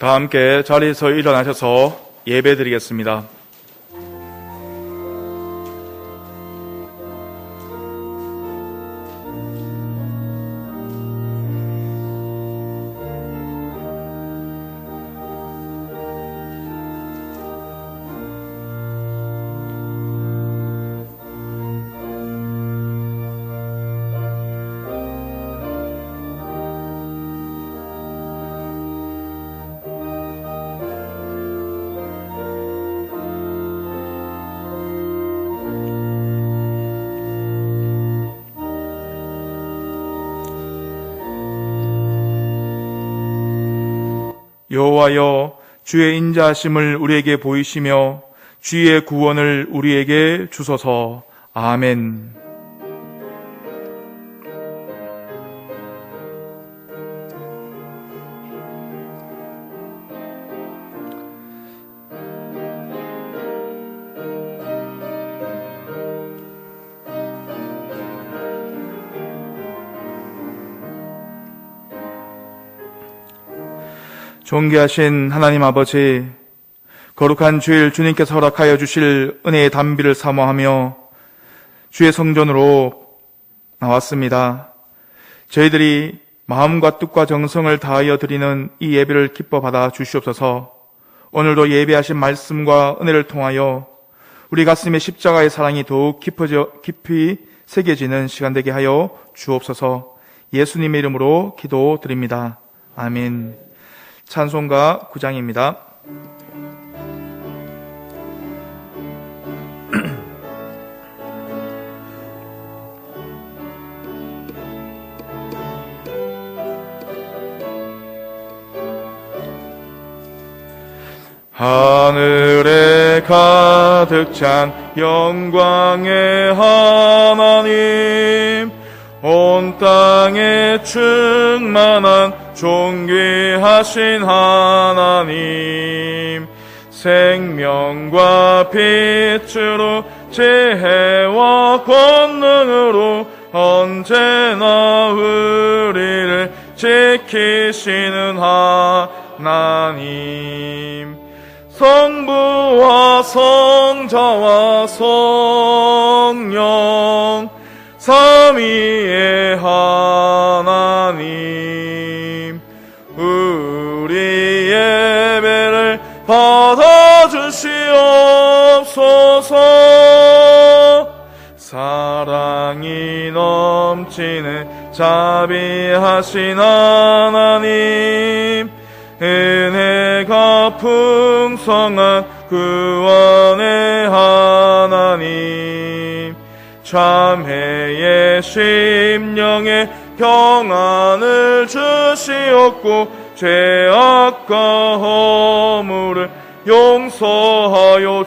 다 함께 자리에서 일어나셔서 예배 드리겠습니다. 여호와여, 주의 인자하심을 우리에게 보이시며 주의 구원을 우리에게 주소서. 아멘. 존귀하신 하나님 아버지, 거룩한 주일 주님께서 허락하여 주실 은혜의 단비를 사모하며 주의 성전으로 나왔습니다. 저희들이 마음과 뜻과 정성을 다하여 드리는 이 예배를 기뻐 받아 주시옵소서. 오늘도 예배하신 말씀과 은혜를 통하여 우리 가슴에 십자가의 사랑이 더욱 깊이 새겨지는 시간 되게 하여 주옵소서. 예수님의 이름으로 기도드립니다. 아멘. 찬송가 9장입니다. 하늘에 가득 찬 영광의 하나님, 온 땅에 충만한 존귀하신 하나님, 생명과 빛으로 지혜와 권능으로 언제나 우리를 지키시는 하나님, 성부와 성자와 성령 삼위의 하나님, 우리 예배를 받아주시옵소서. 사랑이 넘치는 자비하신 하나님, 은혜가 풍성한 구원의 하나님, 참회의 심령에 평안을 주시옵고 죄악과 허물을 용서하여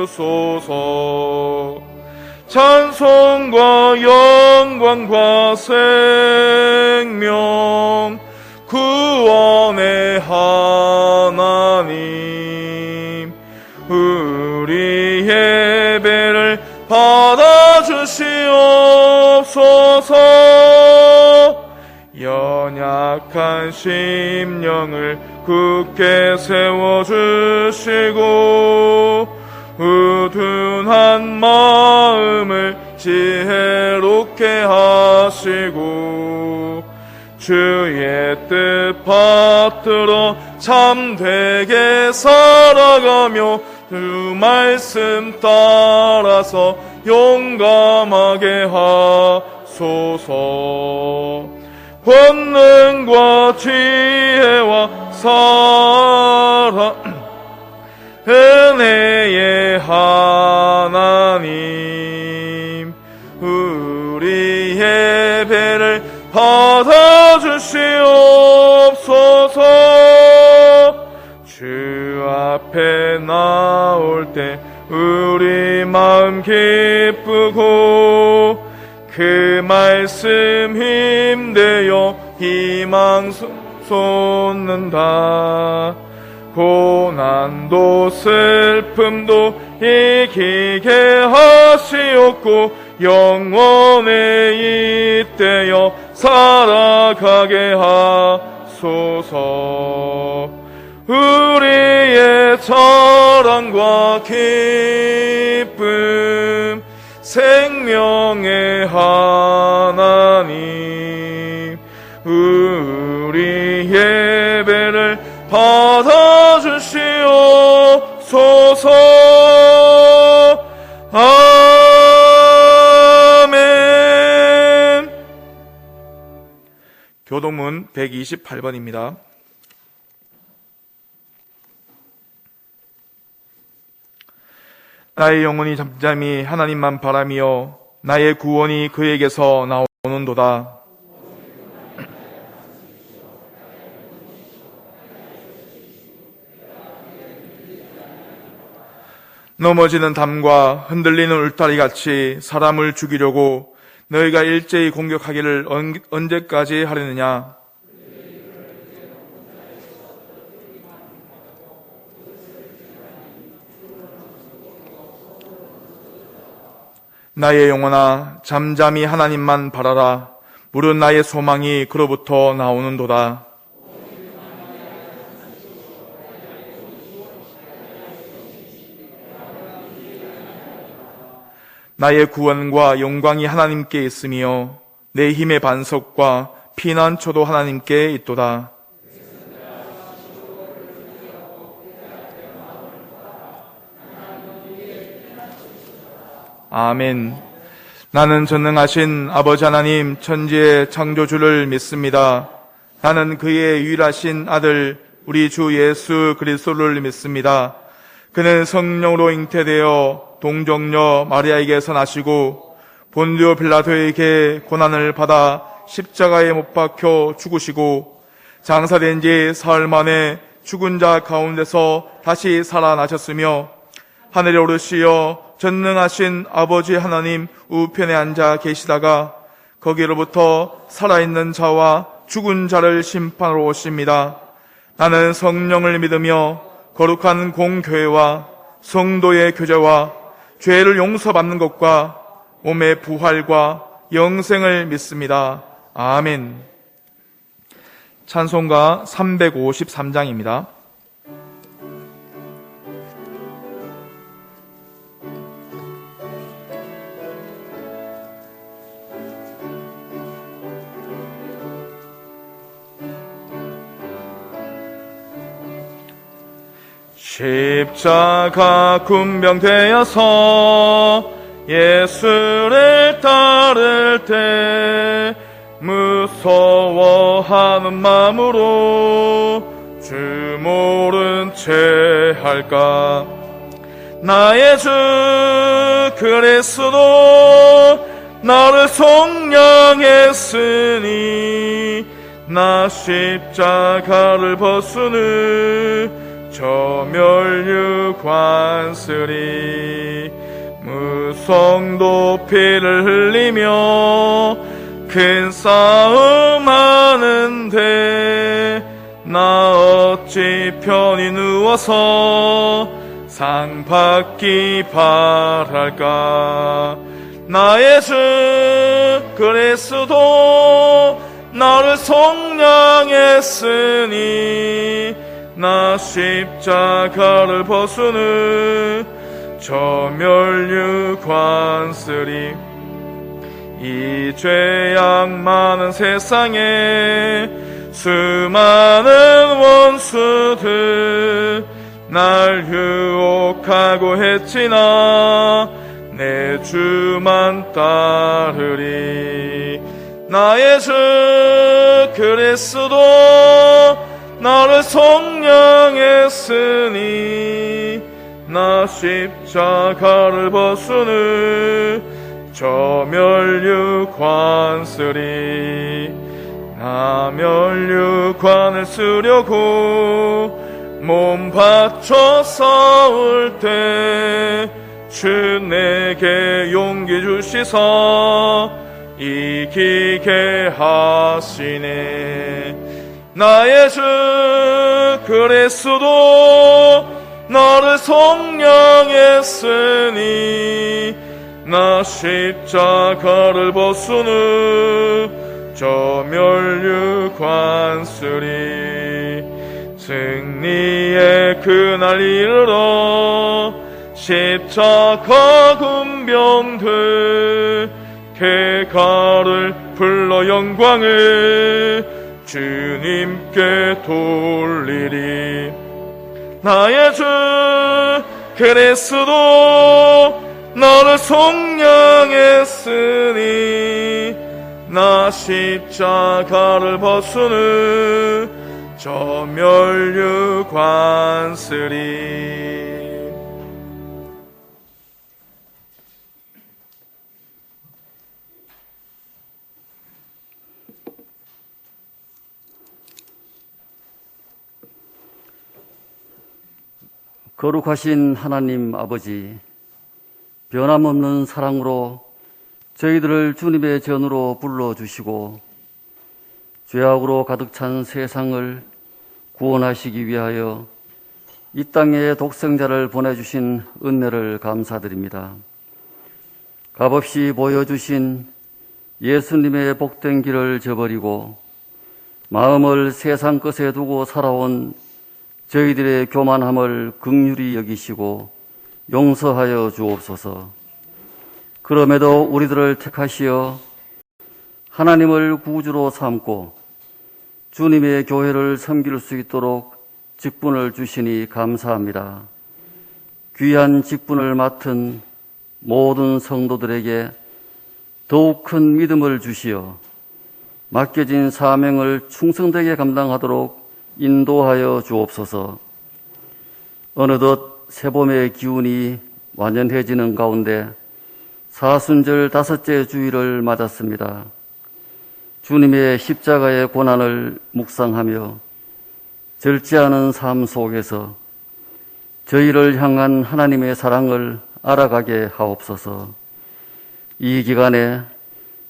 주소서. 찬송과 영광과 생명 구원의 하나님, 우리 예배를 받아주시옵소서. 연약한 심령을 굳게 세워주시고 우둔한 마음을 지혜롭게 하시고 주의 뜻 받들어 참되게 살아가며 주 말씀 따라서 용감하게 하소서. 권능과 지혜와 사랑 은혜의 하나님, 우리 예배를 받아주시옵소서. 주 앞에 나올 때 우리 마음 기쁘고 그 말씀 힘되어 희망 솟는다. 고난도 슬픔도 이기게 하시옵고 영원에 잇대어 살아가게 하소서. 우리의 자랑과 기쁨, 생명의 하나님, 우리 예배를 받아주시옵소서. 아멘. 교동문 128번입니다. 나의 영혼이 잠잠히 하나님만 바라며 나의 구원이 그에게서 나오는도다. 넘어지는 담과 흔들리는 울타리같이 사람을 죽이려고 너희가 일제히 공격하기를 언제까지 하려느냐? 나의 영혼아, 잠잠히 하나님만 바라라. 무릇 나의 소망이 그로부터 나오는도다. 나의 구원과 영광이 하나님께 있으며 내 힘의 반석과 피난처도 하나님께 있도다. 아멘. 나는 전능하신 아버지 하나님 천지의 창조주를 믿습니다. 나는 그의 유일하신 아들 우리 주 예수 그리스도를 믿습니다. 그는 성령으로 잉태되어 동정녀 마리아에게서 나시고 본디오 빌라도에게 고난을 받아 십자가에 못 박혀 죽으시고 장사된 지 사흘 만에 죽은 자 가운데서 다시 살아나셨으며 하늘에 오르시어 전능하신 아버지 하나님 우편에 앉아 계시다가 거기로부터 살아있는 자와 죽은 자를 심판하러 오십니다. 나는 성령을 믿으며 거룩한 공교회와 성도의 교제와 죄를 용서받는 것과 몸의 부활과 영생을 믿습니다. 아멘. 찬송가 353장입니다. 십자가 군병되어서 예수를 따를 때 무서워하는 마음으로 주 모른 채 할까. 나의 주 그리스도 나를 속량했으니 나 십자가를 벗으는 저 멸류관쓰리 무성도 피를 흘리며 큰 싸움 하는데 나 어찌 편히 누워서 상 받기 바랄까. 나의 주 그리스도 나를 속량했으니 나 십자가를 벗으는 저 멸류관쓰리 이 죄악 많은 세상에 수많은 원수들 날 유혹하고 했지나 내 주만 따르리. 나의 주 그리스도 나를 속량했으니 나 십자가를 벗으는 저 멸류관쓰리 나 멸류관을 쓰려고 몸 바쳐 싸울 때 주 내게 용기 주시사 이기게 하시네. 나의 주 그리스도 나를 속량했으니 나 십자가를 벗으는 저 멸류관쓰리 승리의 그날 이르러 십자가 군병들 개가를 불러 영광을 주님께 돌리리. 나의 주 그리스도 너를 속량했으니 나 십자가를 벗으는 저 멸류 관쓰리. 거룩하신 하나님 아버지, 변함없는 사랑으로 저희들을 주님의 전으로 불러주시고 죄악으로 가득 찬 세상을 구원하시기 위하여 이 땅에 독생자를 보내주신 은혜를 감사드립니다. 값없이 보여주신 예수님의 복된 길을 저버리고 마음을 세상 것에 두고 살아온 저희들의 교만함을 긍휼히 여기시고 용서하여 주옵소서. 그럼에도 우리들을 택하시어 하나님을 구주로 삼고 주님의 교회를 섬길 수 있도록 직분을 주시니 감사합니다. 귀한 직분을 맡은 모든 성도들에게 더욱 큰 믿음을 주시어 맡겨진 사명을 충성되게 감당하도록 인도하여 주옵소서. 어느덧 새봄의 기운이 완연해지는 가운데 사순절 5째 주일을 맞았습니다. 주님의 십자가의 고난을 묵상하며 절제 않은 삶 속에서 저희를 향한 하나님의 사랑을 알아가게 하옵소서. 이 기간에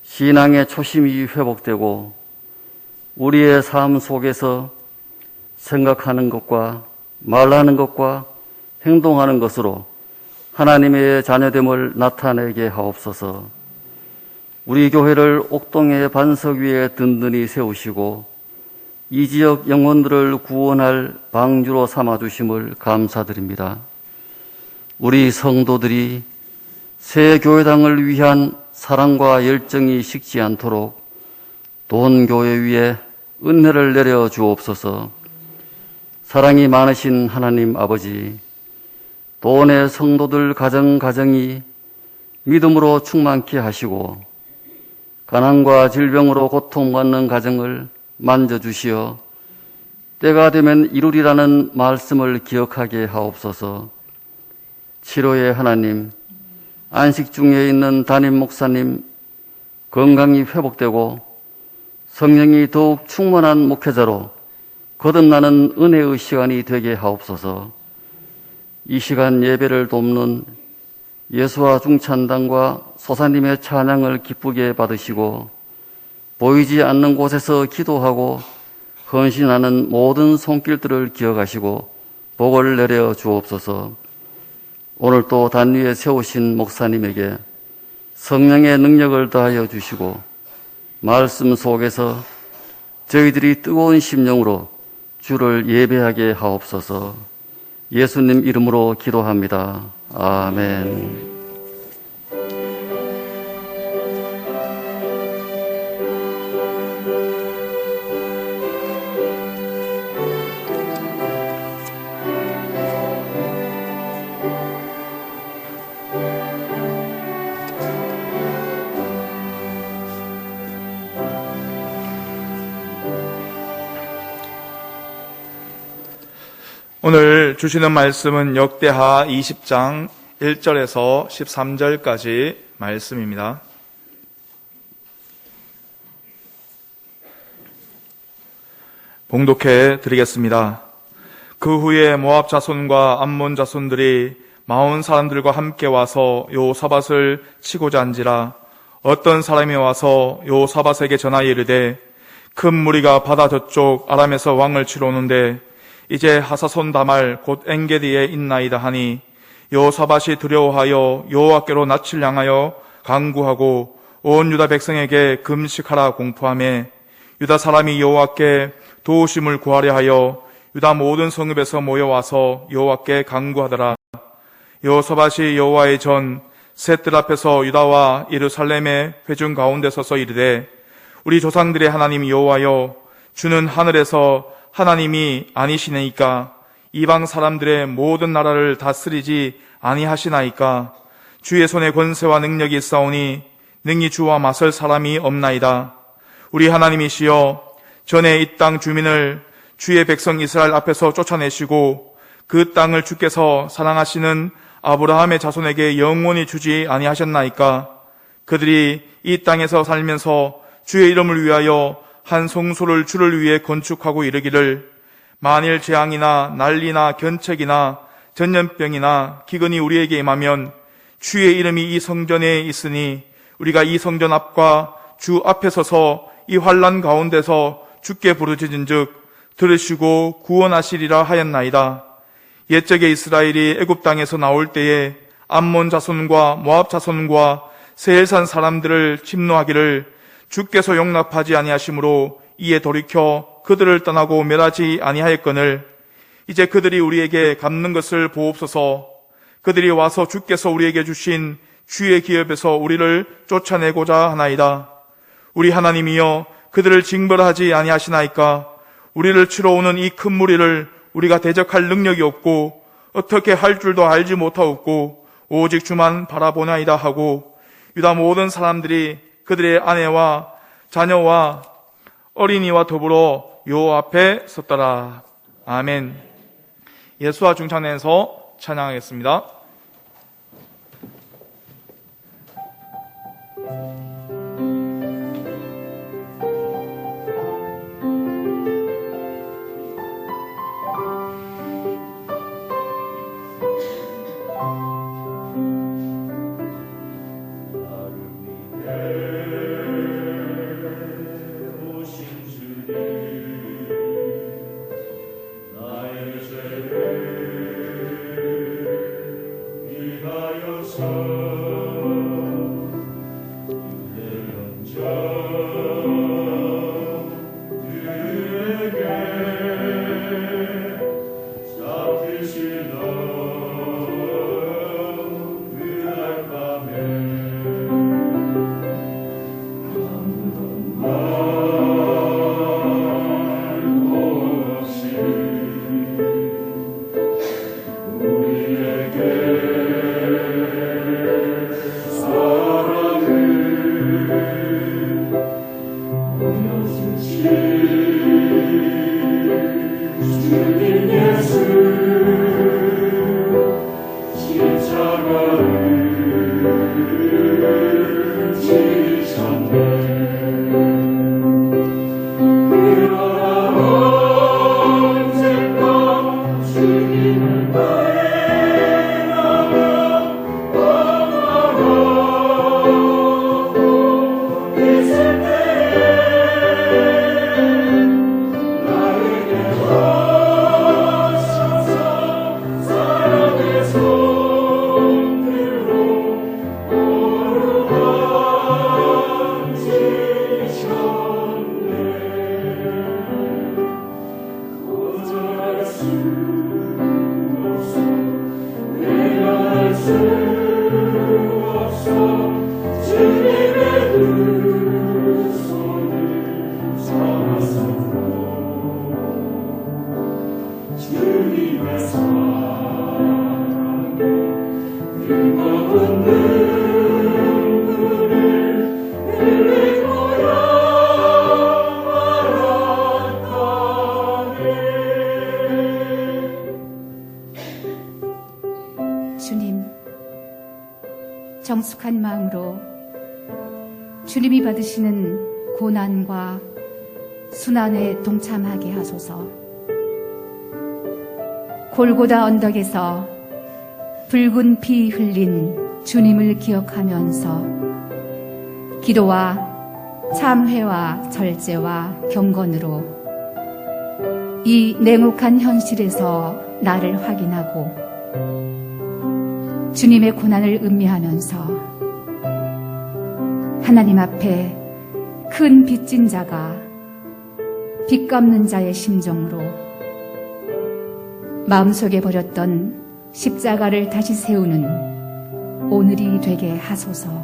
신앙의 초심이 회복되고 우리의 삶 속에서 생각하는 것과 말하는 것과 행동하는 것으로 하나님의 자녀됨을 나타내게 하옵소서. 우리 교회를 옥동의 반석 위에 든든히 세우시고 이 지역 영혼들을 구원할 방주로 삼아주심을 감사드립니다. 우리 성도들이 새 교회당을 위한 사랑과 열정이 식지 않도록 돈 교회 위에 은혜를 내려 주옵소서. 사랑이 많으신 하나님 아버지, 돈의 성도들 가정이 믿음으로 충만케 하시고 가난과 질병으로 고통받는 가정을 만져주시어 때가 되면 이루리라는 말씀을 기억하게 하옵소서. 치료의 하나님, 안식 중에 있는 담임 목사님 건강이 회복되고 성령이 더욱 충만한 목회자로 거듭나는 은혜의 시간이 되게 하옵소서. 이 시간 예배를 돕는 예수와 중찬당과 소사님의 찬양을 기쁘게 받으시고 보이지 않는 곳에서 기도하고 헌신하는 모든 손길들을 기억하시고 복을 내려 주옵소서. 오늘 또 단위에 세우신 목사님에게 성령의 능력을 더하여 주시고 말씀 속에서 저희들이 뜨거운 심령으로 주를 예배하게 하옵소서. 예수님 이름으로 기도합니다. 아멘. 오늘 주시는 말씀은 역대하 20장 1절에서 13절까지 말씀입니다. 봉독해 드리겠습니다. 그 후에 모압 자손과 암몬 자손들이 마온 사람들과 함께 와서 여호사밧을 치고자 한지라 어떤 사람이 와서 여호사밧에게 전하여 이르되 큰 무리가 바다 저쪽 아람에서 왕을 치러 오는데 이제 하사손 다말 곧 엔게디에 있나이다 하니 여호사밧이 두려워하여 여호와께로 낯을 향하여 간구하고 온 유다 백성에게 금식하라 공포하며 유다 사람이 여호와께 도우심을 구하려 하여 유다 모든 성읍에서 모여와서 여호와께 간구하더라. 여호사밧이 여호와의 전 셋들 앞에서 유다와 예루살렘의 회중 가운데 서서 이르되 우리 조상들의 하나님 여호와여, 주는 하늘에서 하나님이 아니시나이까? 이방 사람들의 모든 나라를 다스리지 아니하시나이까? 주의 손에 권세와 능력이 있사오니 능히 주와 맞설 사람이 없나이다. 우리 하나님이시여, 전에 이 땅 주민을 주의 백성 이스라엘 앞에서 쫓아내시고 그 땅을 주께서 사랑하시는 아브라함의 자손에게 영원히 주지 아니하셨나이까? 그들이 이 땅에서 살면서 주의 이름을 위하여 한 성소를 주를 위해 건축하고 이르기를 만일 재앙이나 난리나 견책이나 전염병이나 기근이 우리에게 임하면 주의 이름이 이 성전에 있으니 우리가 이 성전 앞과 주 앞에 서서 이 환난 가운데서 주께 부르짖은즉 들으시고 구원하시리라 하였나이다. 옛적에 이스라엘이 애굽 땅에서 나올 때에 암몬 자손과 모압 자손과 세일산 사람들을 침노하기를 주께서 용납하지 아니하심으로 이에 돌이켜 그들을 떠나고 멸하지 아니하였거늘 이제 그들이 우리에게 갚는 것을 보옵소서. 그들이 와서 주께서 우리에게 주신 주의 기업에서 우리를 쫓아내고자 하나이다. 우리 하나님이여, 그들을 징벌하지 아니하시나이까? 우리를 치러 오는 이 큰 무리를 우리가 대적할 능력이 없고 어떻게 할 줄도 알지 못하옵고 오직 주만 바라보나이다 하고 유다 모든 사람들이 그들의 아내와 자녀와 어린이와 더불어 여호와 앞에 섰더라. 아멘. 예수와 중창내에서 찬양하겠습니다. 주님, 정숙한 마음으로 주님이 받으시는 고난과 순환에 동참하게 하소서. 골고다 언덕에서 붉은 피 흘린 주님을 기억하면서 기도와 참회와 절제와 경건으로 이 냉혹한 현실에서 나를 확인하고 주님의 고난을 음미하면서 하나님 앞에 큰 빚진 자가 빚 갚는 자의 심정으로 마음속에 버렸던 십자가를 다시 세우는 오늘이 되게 하소서.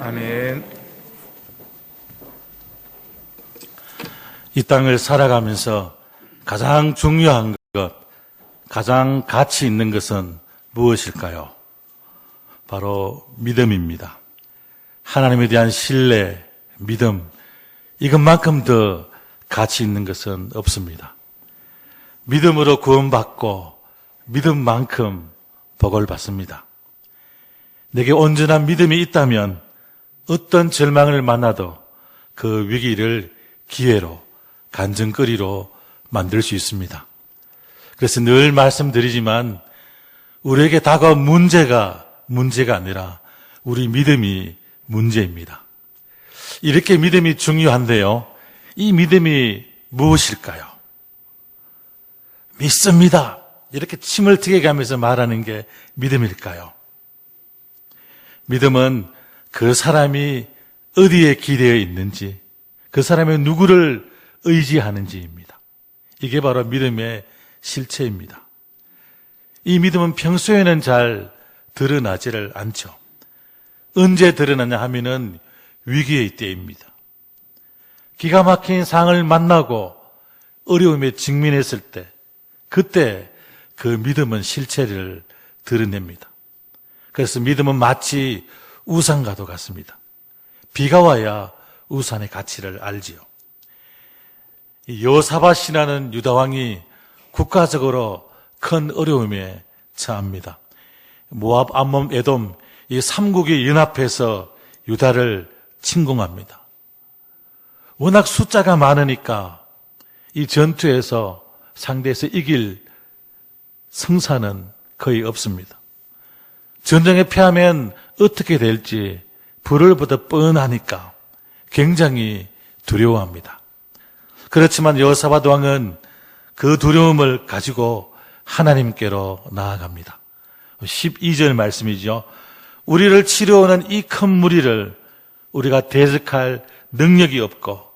아멘. 이 땅을 살아가면서 가장 중요한 것, 가장 가치 있는 것은 무엇일까요? 바로 믿음입니다. 하나님에 대한 신뢰, 믿음, 이것만큼 더 가치 있는 것은 없습니다. 믿음으로 구원받고 믿음만큼 복을 받습니다. 내게 온전한 믿음이 있다면 어떤 절망을 만나도 그 위기를 기회로, 간증거리로 만들 수 있습니다. 그래서 늘 말씀드리지만 우리에게 다가온 문제가 아니라 우리 믿음이 문제입니다. 이렇게 믿음이 중요한데요. 이 믿음이 무엇일까요? 믿습니다. 이렇게 침을 튀게 가면서 말하는 게 믿음일까요? 믿음은 그 사람이 어디에 기대어 있는지, 그 사람이 누구를 의지하는지입니다. 이게 바로 믿음의 실체입니다. 이 믿음은 평소에는 잘 드러나지를 않죠. 언제 드러나냐 하면은 위기의 때입니다. 기가 막힌 상황을 만나고 어려움에 직면했을 때, 그때 그 믿음은 실체를 드러냅니다. 그래서 믿음은 마치 우산과도 같습니다. 비가 와야 우산의 가치를 알지요. 여호사밧이라는 유다왕이 국가적으로 큰 어려움에 처합니다. 모압, 암몬, 에돔 이 삼국이 연합해서 유다를 침공합니다. 워낙 숫자가 많으니까 이 전투에서 상대에서 이길 성사는 거의 없습니다. 전쟁에 패하면 어떻게 될지 불을 보듯 뻔하니까 굉장히 두려워합니다. 그렇지만 여호사밧 왕은 그 두려움을 가지고 하나님께로 나아갑니다. 12절 말씀이죠. 우리를 치료하는 이 큰 무리를 우리가 대적할 능력이 없고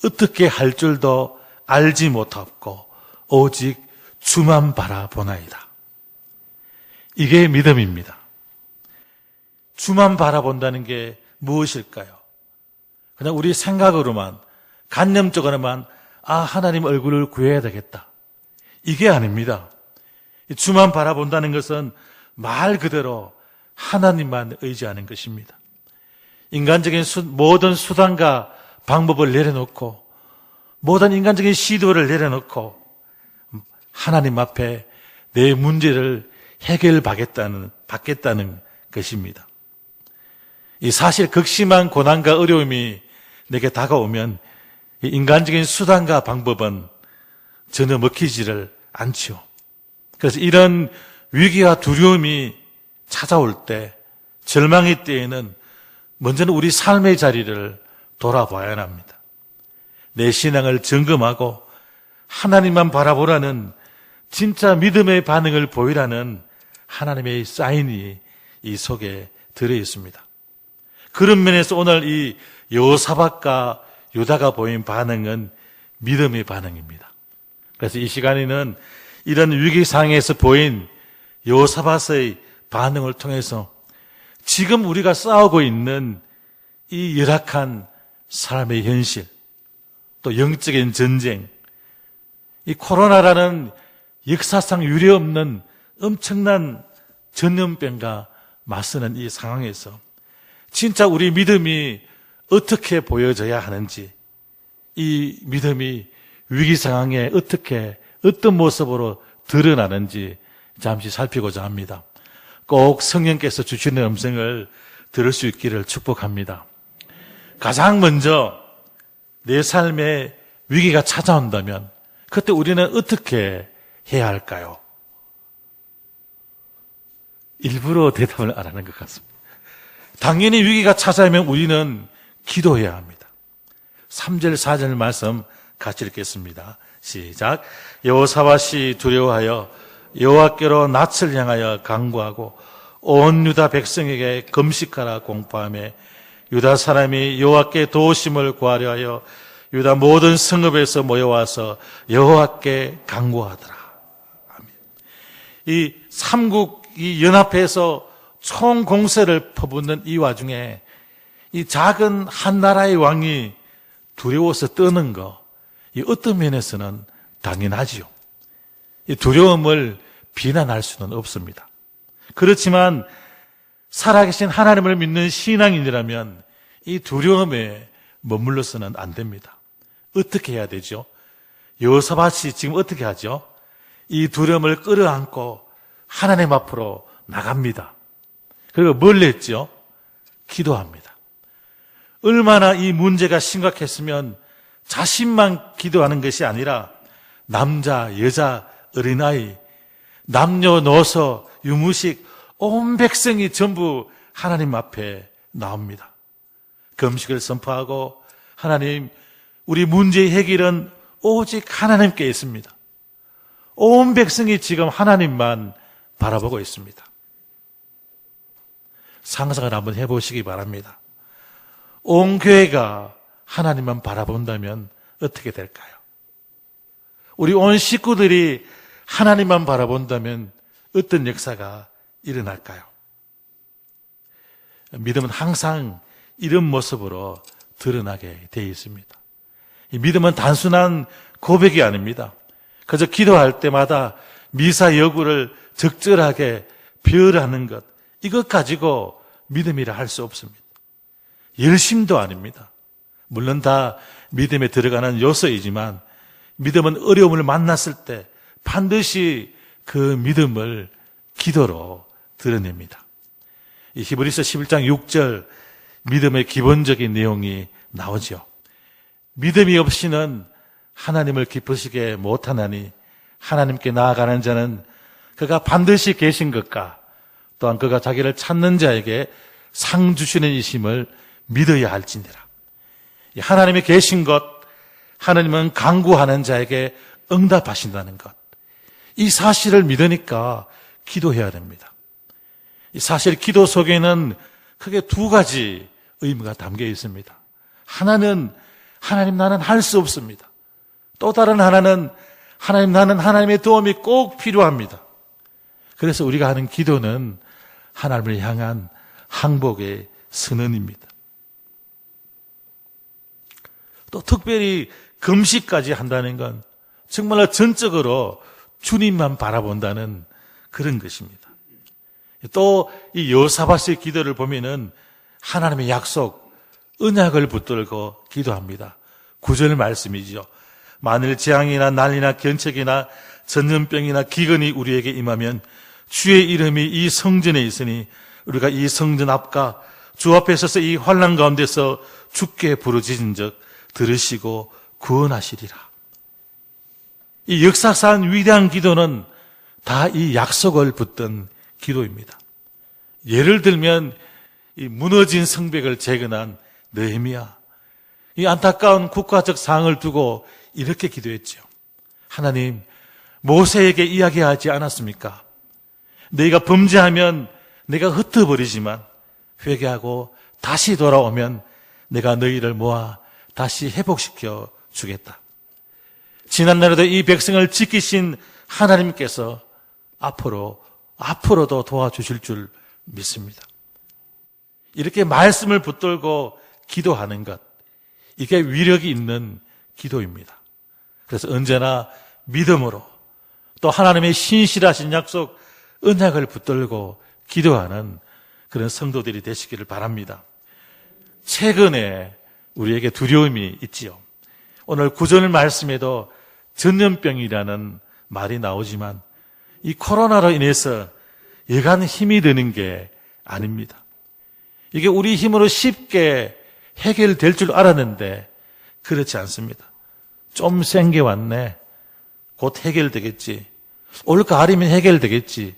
어떻게 할 줄도 알지 못하고 오직 주만 바라보나이다. 이게 믿음입니다. 주만 바라본다는 게 무엇일까요? 그냥 우리 생각으로만, 관념적으로만 하나님 얼굴을 구해야 되겠다. 이게 아닙니다. 주만 바라본다는 것은 말 그대로 하나님만 의지하는 것입니다. 인간적인 모든 수단과 방법을 내려놓고 모든 인간적인 시도를 내려놓고 하나님 앞에 내 문제를 해결받겠다는 것입니다. 이 사실 극심한 고난과 어려움이 내게 다가오면 이 인간적인 수단과 방법은 전혀 먹히지를 않죠. 그래서 이런 위기와 두려움이 찾아올 때, 절망의 때에는 먼저는 우리 삶의 자리를 돌아봐야 합니다. 내 신앙을 점검하고 하나님만 바라보라는 진짜 믿음의 반응을 보이라는 하나님의 사인이 이 속에 들어있습니다. 그런 면에서 오늘 이 여호사밧과 유다가 보인 반응은 믿음의 반응입니다. 그래서 이 시간에는 이런 위기 상황에서 보인 여호사밧의 반응을 통해서 지금 우리가 싸우고 있는 이 열악한 삶의 현실, 또 영적인 전쟁, 이 코로나라는 역사상 유례없는 엄청난 전염병과 맞서는 이 상황에서 진짜 우리 믿음이 어떻게 보여져야 하는지, 이 믿음이 위기 상황에 어떤 모습으로 드러나는지 잠시 살피고자 합니다. 꼭 성령께서 주시는 음성을 들을 수 있기를 축복합니다. 가장 먼저 내 삶에 위기가 찾아온다면 그때 우리는 어떻게 해야 할까요? 일부러 대답을 안 하는 것 같습니다. 당연히 위기가 찾아오면 우리는 기도해야 합니다. 3절 4절 말씀 같이 읽겠습니다. 시작. 여호사밧이 두려워하여 여호와께로 낯을 향하여 간구하고 온 유다 백성에게 금식하라 공포하며 유다 사람이 여호와께 도우심을 구하려 하여 유다 모든 성읍에서 모여와서 여호와께 간구하더라. 아멘. 이 삼국이 연합해서 총 공세를 퍼붓는 이 와중에 이 작은 한 나라의 왕이 두려워서 떠는 거, 이 어떤 면에서는 당연하지요. 이 두려움을 비난할 수는 없습니다. 그렇지만 살아계신 하나님을 믿는 신앙인이라면 이 두려움에 머물러서는 안 됩니다. 어떻게 해야 되죠? 여호사밧이 지금 어떻게 하죠? 이 두려움을 끌어안고 하나님 앞으로 나갑니다. 그리고 뭘 했죠? 기도합니다. 얼마나 이 문제가 심각했으면 자신만 기도하는 것이 아니라 남자, 여자, 어린아이, 남녀노소, 유무식 온 백성이 전부 하나님 앞에 나옵니다. 금식을 선포하고 하나님, 우리 문제의 해결은 오직 하나님께 있습니다. 온 백성이 지금 하나님만 바라보고 있습니다. 상상을 한번 해보시기 바랍니다. 온 교회가 하나님만 바라본다면 어떻게 될까요? 우리 온 식구들이 하나님만 바라본다면 어떤 역사가 일어날까요? 믿음은 항상 이런 모습으로 드러나게 되어 있습니다. 이 믿음은 단순한 고백이 아닙니다. 그저 기도할 때마다 미사 여구를 적절하게 표현하는 것, 이것 가지고 믿음이라 할 수 없습니다. 열심도 아닙니다. 물론 다 믿음에 들어가는 요소이지만 믿음은 어려움을 만났을 때 반드시 그 믿음을 기도로 드러냅니다. 이 히브리서 11장 6절 믿음의 기본적인 내용이 나오죠. 믿음이 없이는 하나님을 기쁘시게 못하나니 하나님께 나아가는 자는 그가 반드시 계신 것과 또한 그가 자기를 찾는 자에게 상 주시는 이심을 믿어야 할지니라. 하나님이 계신 것, 하나님은 간구하는 자에게 응답하신다는 것, 이 사실을 믿으니까 기도해야 됩니다. 사실 기도 속에는 크게 두 가지 의미가 담겨 있습니다. 하나는 하나님 나는 할 수 없습니다. 또 다른 하나는 하나님 나는 하나님의 도움이 꼭 필요합니다. 그래서 우리가 하는 기도는 하나님을 향한 항복의 선언입니다. 또 특별히 금식까지 한다는 건 정말로 전적으로 주님만 바라본다는 그런 것입니다. 또 이 여호사밧의 기도를 보면은 하나님의 약속, 언약을 붙들고 기도합니다. 9절 말씀이죠. 만일 재앙이나 난리나 견책이나 전염병이나 기근이 우리에게 임하면 주의 이름이 이 성전에 있으니 우리가 이 성전 앞과 주 앞에 서서 이 환난 가운데서 주께 부르짖은 적 들으시고 구원하시리라. 이 역사상 위대한 기도는 다 이 약속을 붙든 기도입니다. 예를 들면 이 무너진 성벽을 재건한 느헤미야, 이 안타까운 국가적 상황을 두고 이렇게 기도했죠. 하나님, 모세에게 이야기하지 않았습니까? 너희가 범죄하면 내가 흩어버리지만 회개하고 다시 돌아오면 내가 너희를 모아 다시 회복시켜 주겠다. 지난날에도 이 백성을 지키신 하나님께서 앞으로도 도와주실 줄 믿습니다. 이렇게 말씀을 붙들고 기도하는 것, 이게 위력이 있는 기도입니다. 그래서 언제나 믿음으로 또 하나님의 신실하신 약속, 언약을 붙들고 기도하는 그런 성도들이 되시기를 바랍니다. 최근에 우리에게 두려움이 있지요. 오늘 9절 말씀에도 전염병이라는 말이 나오지만 이 코로나로 인해서 여간 힘이 드는 게 아닙니다. 이게 우리 힘으로 쉽게 해결될 줄 알았는데 그렇지 않습니다. 좀 생겨왔네. 곧 해결되겠지. 올 가을이면 해결되겠지.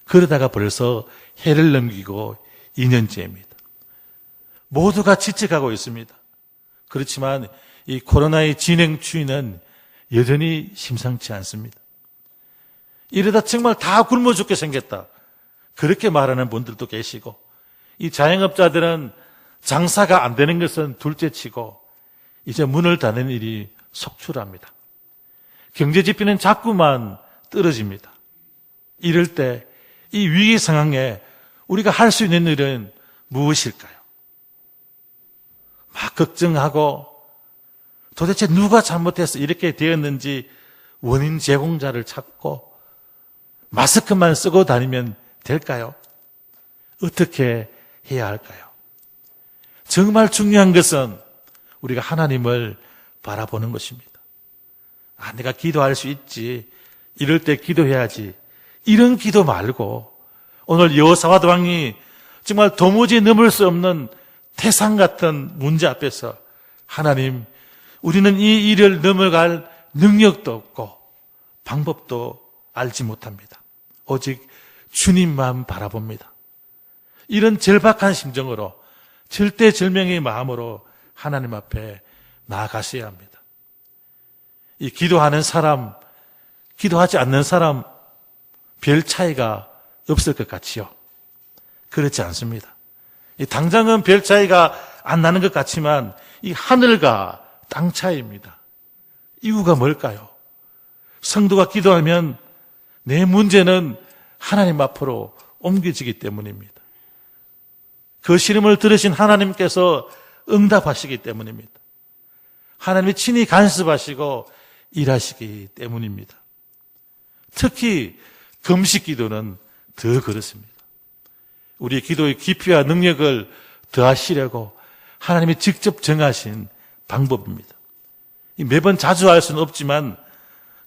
그러다가 벌써 해를 넘기고 2년째입니다. 모두가 지쳐가고 있습니다. 그렇지만 이 코로나의 진행 추이는 여전히 심상치 않습니다. 이러다 정말 다 굶어 죽게 생겼다. 그렇게 말하는 분들도 계시고, 이 자영업자들은 장사가 안 되는 것은 둘째치고 이제 문을 닫는 일이 속출합니다. 경제 지표는 자꾸만 떨어집니다. 이럴 때 이 위기 상황에 우리가 할 수 있는 일은 무엇일까요? 막 걱정하고 도대체 누가 잘못해서 이렇게 되었는지 원인 제공자를 찾고 마스크만 쓰고 다니면 될까요? 어떻게 해야 할까요? 정말 중요한 것은 우리가 하나님을 바라보는 것입니다. 내가 기도할 수 있지. 이럴 때 기도해야지. 이런 기도 말고 오늘 여호사밧 왕이 정말 도무지 넘을 수 없는 태산 같은 문제 앞에서 하나님, 우리는 이 일을 넘어갈 능력도 없고 방법도 알지 못합니다. 오직 주님만 바라봅니다. 이런 절박한 심정으로 절대절명의 마음으로 하나님 앞에 나아가셔야 합니다. 이 기도하는 사람, 기도하지 않는 사람 별 차이가 없을 것 같지요? 그렇지 않습니다. 이 당장은 별 차이가 안 나는 것 같지만 이 하늘과 땅 차이입니다. 이유가 뭘까요? 성도가 기도하면 내 문제는 하나님 앞으로 옮겨지기 때문입니다. 그 시름을 들으신 하나님께서 응답하시기 때문입니다. 하나님이 친히 간섭하시고 일하시기 때문입니다. 특히 금식 기도는 더 그렇습니다. 우리 기도의 깊이와 능력을 더하시려고 하나님이 직접 정하신 방법입니다. 매번 자주 할 수는 없지만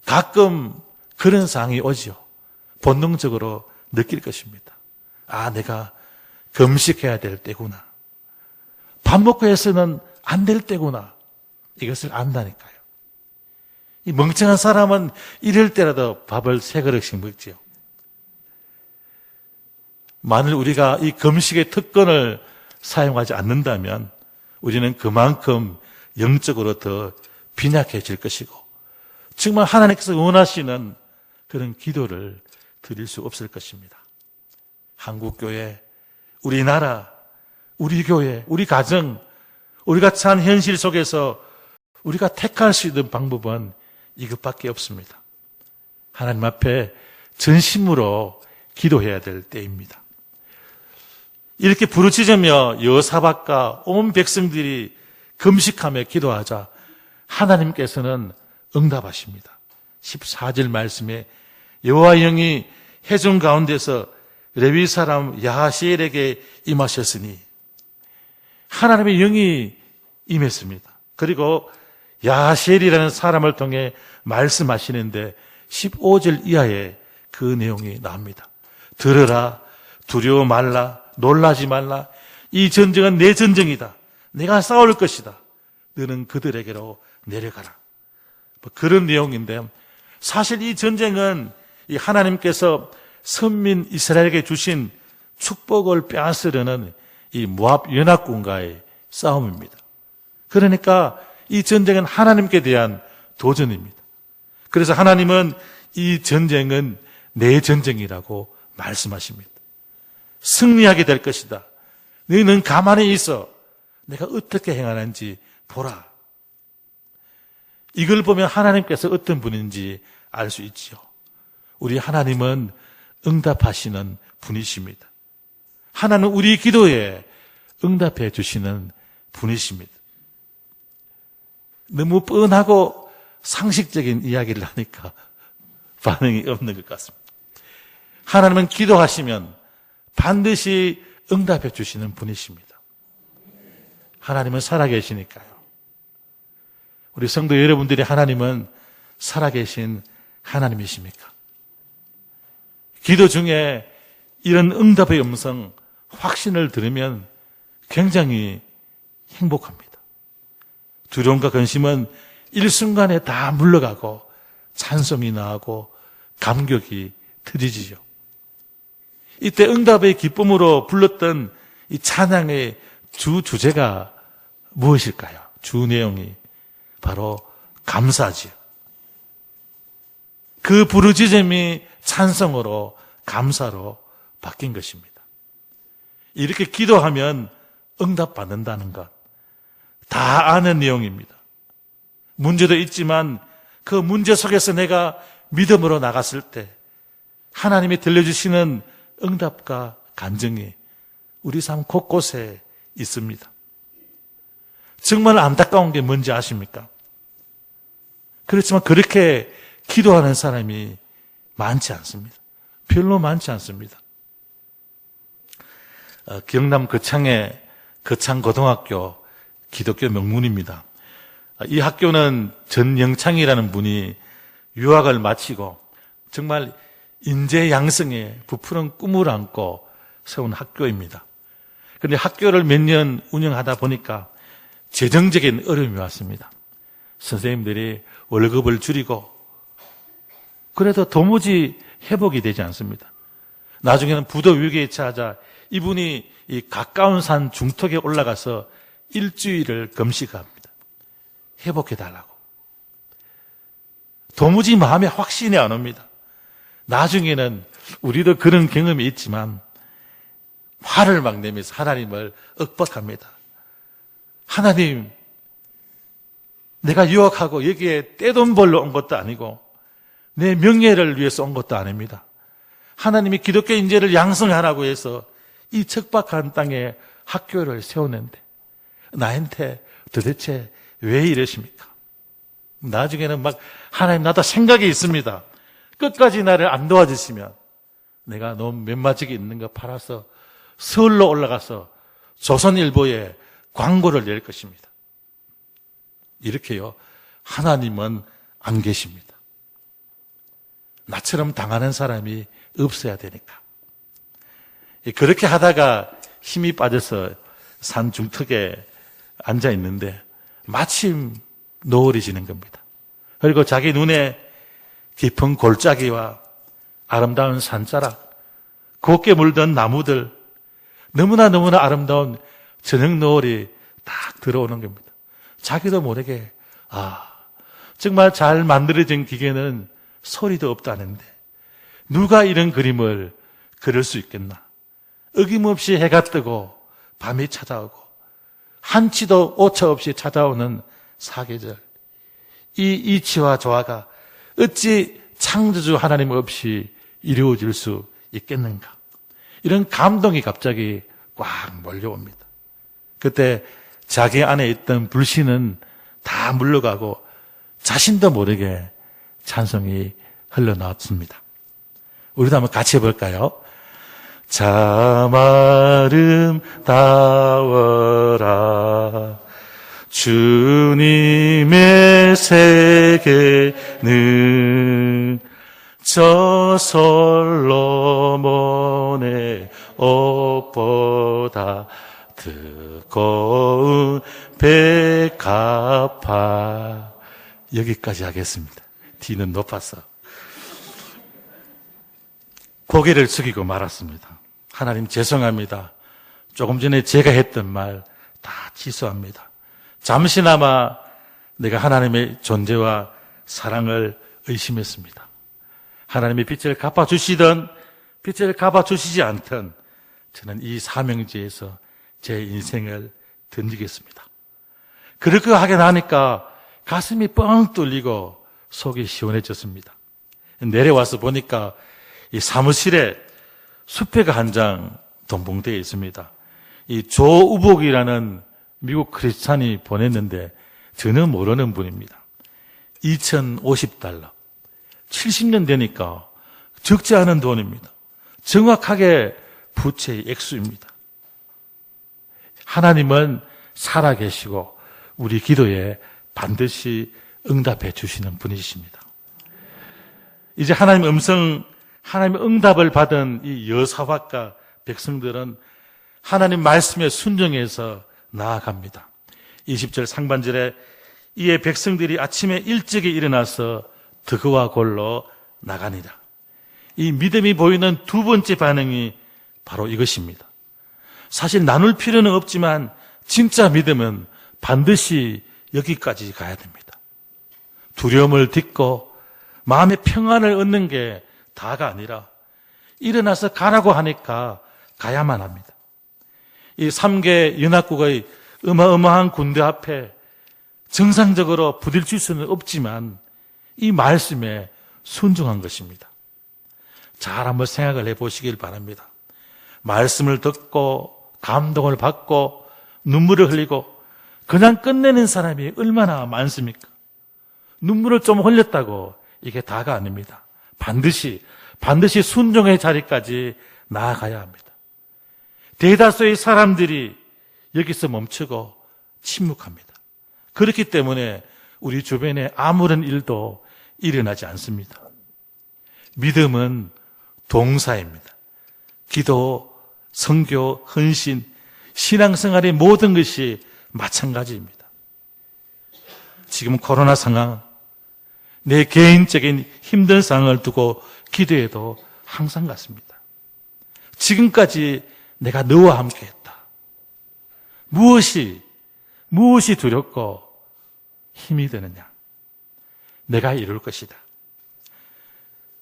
가끔 그런 상황이 오죠. 본능적으로 느낄 것입니다. 내가 금식해야 될 때구나. 밥 먹고 해서는 안 될 때구나. 이것을 안다니까요. 이 멍청한 사람은 이럴 때라도 밥을 3그릇씩 먹지요. 만일 우리가 이 금식의 특권을 사용하지 않는다면 우리는 그만큼 영적으로 더 빈약해질 것이고 정말 하나님께서 원하시는 그런 기도를 드릴 수 없을 것입니다. 한국교회, 우리나라, 우리 교회, 우리 가정, 우리가 처한 현실 속에서 우리가 택할 수 있는 방법은 이것밖에 없습니다. 하나님 앞에 전심으로 기도해야 될 때입니다. 이렇게 부르짖으며 여호사밧과 온 백성들이 금식하며 기도하자 하나님께서는 응답하십니다. 14절 말씀에 여호와 영이 회중 가운데서 레위 사람 야하시엘에게 임하셨으니 하나님의 영이 임했습니다. 그리고 야하시엘이라는 사람을 통해 말씀하시는데 15절 이하에 그 내용이 나옵니다. 들으라, 두려워 말라, 놀라지 말라. 이 전쟁은 내 전쟁이다. 내가 싸울 것이다. 너는 그들에게로 내려가라. 그런 내용인데 사실 이 전쟁은 이 하나님께서 선민 이스라엘에게 주신 축복을 빼앗으려는 이 모압 연합군과의 싸움입니다. 그러니까 이 전쟁은 하나님께 대한 도전입니다. 그래서 하나님은 이 전쟁은 내 전쟁이라고 말씀하십니다. 승리하게 될 것이다. 너희는 가만히 있어. 내가 어떻게 행하는지 보라. 이걸 보면 하나님께서 어떤 분인지 알 수 있지요. 우리 하나님은 응답하시는 분이십니다. 하나님은 우리 기도에 응답해 주시는 분이십니다. 너무 뻔하고 상식적인 이야기를 하니까 반응이 없는 것 같습니다. 하나님은 기도하시면 반드시 응답해 주시는 분이십니다. 하나님은 살아계시니까요. 우리 성도 여러분들이 하나님은 살아계신 하나님이십니까? 기도 중에 이런 응답의 음성, 확신을 들으면 굉장히 행복합니다. 두려움과 근심은 일순간에 다 물러가고 찬송이 나오고 감격이 터지지요. 이때 응답의 기쁨으로 불렀던 이 찬양의 주 주제가 무엇일까요? 주 내용이 바로 감사지요. 그 부르짖음이 찬송으로 감사로 바뀐 것입니다. 이렇게 기도하면 응답받는다는 것 다 아는 내용입니다. 문제도 있지만 그 문제 속에서 내가 믿음으로 나갔을 때 하나님이 들려주시는 응답과 간증이 우리 삶 곳곳에 있습니다. 정말 안타까운 게 뭔지 아십니까? 그렇지만 그렇게 기도하는 사람이 많지 않습니다. 별로 많지 않습니다. 경남 거창의 거창고등학교 기독교 명문입니다. 이 학교는 전영창이라는 분이 유학을 마치고 정말 인재 양성에 부푸른 꿈을 안고 세운 학교입니다. 그런데 학교를 몇 년 운영하다 보니까 재정적인 어려움이 왔습니다. 선생님들이 월급을 줄이고 그래도 도무지 회복이 되지 않습니다. 나중에는 부도 위기에 처하자 이분이 이 가까운 산 중턱에 올라가서 일주일을 금식합니다. 회복해달라고. 도무지 마음에 확신이 안 옵니다. 나중에는 우리도 그런 경험이 있지만 화를 막 내면서 하나님을 억박합니다. 하나님, 내가 유학하고 여기에 떼돈 벌러 온 것도 아니고 내 명예를 위해서 온 것도 아닙니다. 하나님이 기독교 인재를 양성하라고 해서 이 척박한 땅에 학교를 세웠는데 나한테 도대체 왜 이러십니까? 나중에는 막 하나님 나도 생각이 있습니다. 끝까지 나를 안 도와주시면 내가 너무 맨마지게 있는 거 팔아서 서울로 올라가서 조선일보에 광고를 낼 것입니다. 이렇게요. 하나님은 안 계십니다. 나처럼 당하는 사람이 없어야 되니까. 그렇게 하다가 힘이 빠져서 산 중턱에 앉아 있는데 마침 노을이 지는 겁니다. 그리고 자기 눈에 깊은 골짜기와 아름다운 산자락, 곱게 물든 나무들, 너무나 아름다운 저녁 노을이 딱 들어오는 겁니다. 자기도 모르게 정말 잘 만들어진 기계는 소리도 없다는데 누가 이런 그림을 그릴 수 있겠나? 어김없이 해가 뜨고 밤이 찾아오고 한치도 오차 없이 찾아오는 사계절. 이 이치와 조화가 어찌 창조주 하나님 없이 이루어질 수 있겠는가? 이런 감동이 갑자기 꽉 몰려옵니다. 그때 자기 안에 있던 불신은 다 물러가고 자신도 모르게 찬송이 흘러나왔습니다. 우리도 한번 같이 해볼까요? 참 아름다워라 주님의 세계는 저 솔로몬의 옷보다 뜨거운 백합화. 여기까지 하겠습니다. 뒤는 높아서. 고개를 숙이고 말았습니다. 하나님 죄송합니다. 조금 전에 제가 했던 말 다 취소합니다. 잠시나마 내가 하나님의 존재와 사랑을 의심했습니다. 하나님의 빛을 갚아주시든 빛을 갚아주시지 않든 저는 이 사명지에서 제 인생을 던지겠습니다. 그렇게 하게 나니까 가슴이 뻥 뚫리고 속이 시원해졌습니다. 내려와서 보니까 이 사무실에 수표가 한 장 동봉되어 있습니다. 이 조우복이라는 미국 크리스찬이 보냈는데 전혀 모르는 분입니다. 2050달러. 70년 되니까 적지 않은 돈입니다. 정확하게 부채의 액수입니다. 하나님은 살아계시고 우리 기도에 반드시 응답해 주시는 분이십니다. 이제 하나님의 음성, 하나님의 응답을 받은 이 여호사밧과 백성들은 하나님 말씀에 순종해서 나아갑니다. 20절 상반절에 이에 백성들이 아침에 일찍이 일어나서 드그와 골로 나가니라. 이 믿음이 보이는 두 번째 반응이 바로 이것입니다. 사실 나눌 필요는 없지만 진짜 믿음은 반드시 여기까지 가야 됩니다. 두려움을 딛고 마음의 평안을 얻는 게 다가 아니라 일어나서 가라고 하니까 가야만 합니다. 이 3개 연합국의 어마어마한 군대 앞에 정상적으로 부딪힐 수는 없지만 이 말씀에 순종한 것입니다. 잘 한번 생각을 해보시길 바랍니다. 말씀을 듣고 감동을 받고 눈물을 흘리고 그냥 끝내는 사람이 얼마나 많습니까? 눈물을 좀 흘렸다고 이게 다가 아닙니다. 반드시 순종의 자리까지 나아가야 합니다. 대다수의 사람들이 여기서 멈추고 침묵합니다. 그렇기 때문에 우리 주변에 아무런 일도 일어나지 않습니다. 믿음은 동사입니다. 기도, 선교, 헌신, 신앙생활의 모든 것이 마찬가지입니다. 지금 코로나 상황, 내 개인적인 힘든 상황을 두고 기도해도 항상 같습니다. 지금까지 내가 너와 함께했다. 무엇이 두렵고 힘이 되느냐? 내가 이룰 것이다.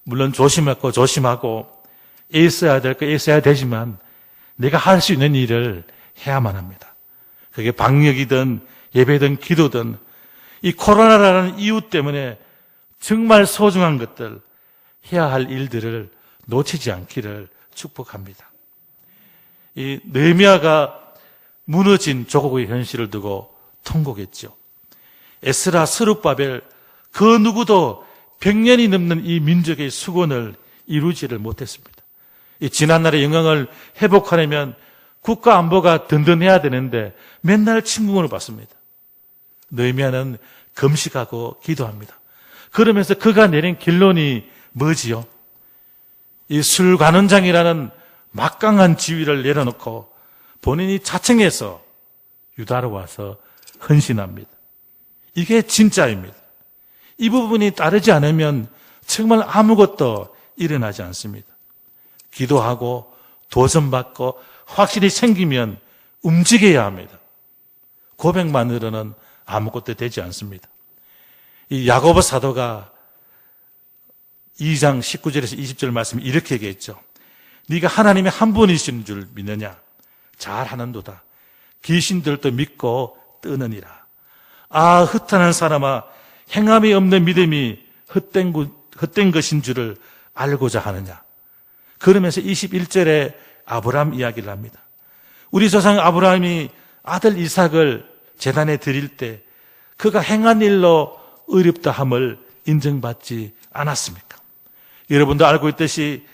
물론 조심하고 애써야 될 거 애써야 되지만 내가 할 수 있는 일을 해야만 합니다. 그게 방역이든 예배든 기도든 이 코로나라는 이유 때문에 정말 소중한 것들, 해야 할 일들을 놓치지 않기를 축복합니다. 이 느헤미야가 무너진 조국의 현실을 두고 통곡했죠. 에스라, 스룹바벨 그 누구도 100년이 넘는 이 민족의 수건을 이루지를 못했습니다. 이 지난날의 영광을 회복하려면 국가 안보가 든든해야 되는데 맨날 침공을 받습니다. 느헤미야는 금식하고 기도합니다. 그러면서 그가 내린 결론이 뭐지요? 이 술관원장이라는 막강한 지위를 내려놓고 본인이 자청해서 유다로 와서 헌신합니다. 이게 진짜입니다. 이 부분이 따르지 않으면 정말 아무것도 일어나지 않습니다. 기도하고 도전받고 확실히 생기면 움직여야 합니다. 고백만으로는 아무것도 되지 않습니다. 이 야고보 사도가 2장 19절에서 20절 말씀이 이렇게 얘기했죠. 네가 하나님이 한 분이신 줄 믿느냐? 잘하는도다. 귀신들도 믿고 뜨느니라. 아, 흩어난 사람아, 행함이 없는 믿음이 헛된 것인 줄을 알고자 하느냐? 그러면서 21절에 아브라함 이야기를 합니다. 우리 조상 아브라함이 아들 이삭을 제단에 드릴 때 그가 행한 일로 의롭다함을 인정받지 않았습니까? 여러분도 알고 있듯이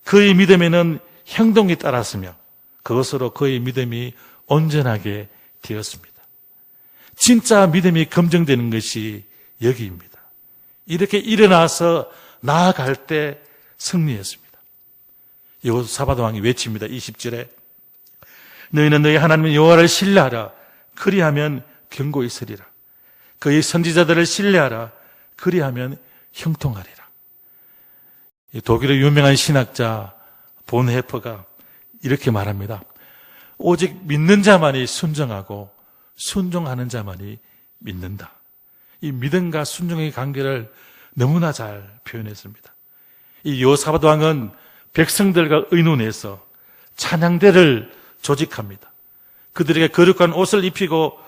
그의 믿음에는 행동이 따랐으며 그것으로 그의 믿음이 온전하게 되었습니다. 진짜 믿음이 검증되는 것이 여기입니다. 이렇게 일어나서 나아갈 때 승리했습니다. 여호사밧 왕이 외칩니다. 20절에 너희는 너희 하나님 여호와를 신뢰하라. 그리하면 경고 있으리라. 그의 선지자들을 신뢰하라. 그리하면 형통하리라. 독일의 유명한 신학자 본헤퍼가 이렇게 말합니다. 오직 믿는 자만이 순종하고 순종하는 자만이 믿는다. 이 믿음과 순종의 관계를 너무나 잘 표현했습니다. 이 여호사밧 왕은 백성들과 의논해서 찬양대를 조직합니다. 그들에게 거룩한 옷을 입히고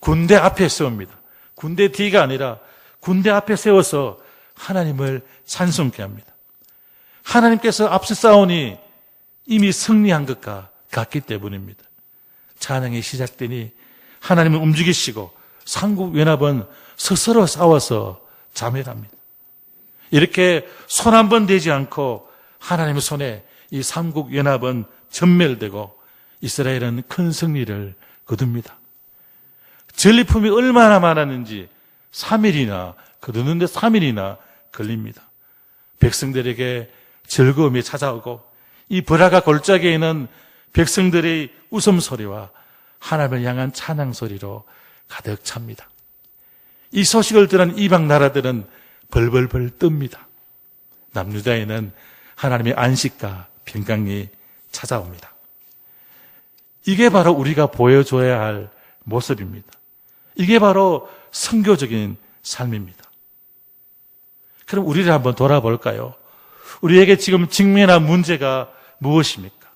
군대 앞에 세웁니다. 군대 뒤가 아니라 군대 앞에 세워서 하나님을 찬송케 합니다. 하나님께서 앞서 싸우니 이미 승리한 것과 같기 때문입니다. 찬양이 시작되니 하나님은 움직이시고 삼국연합은 스스로 싸워서 자멸합니다. 이렇게 손 한 번 대지 않고 하나님의 손에 이 삼국연합은 전멸되고 이스라엘은 큰 승리를 거둡니다. 전리품이 얼마나 많았는지 3일이나 거두는데 3일이나 걸립니다. 백성들에게 즐거움이 찾아오고 이 버라가 골짜기에는 백성들의 웃음소리와 하나님을 향한 찬양소리로 가득 찹니다. 이 소식을 들은 이방 나라들은 벌벌벌 뜹니다. 남유다에는 하나님의 안식과 평강이 찾아옵니다. 이게 바로 우리가 보여줘야 할 모습입니다. 이게 바로 선교적인 삶입니다. 그럼 우리를 한번 돌아볼까요? 우리에게 지금 직면한 문제가 무엇입니까?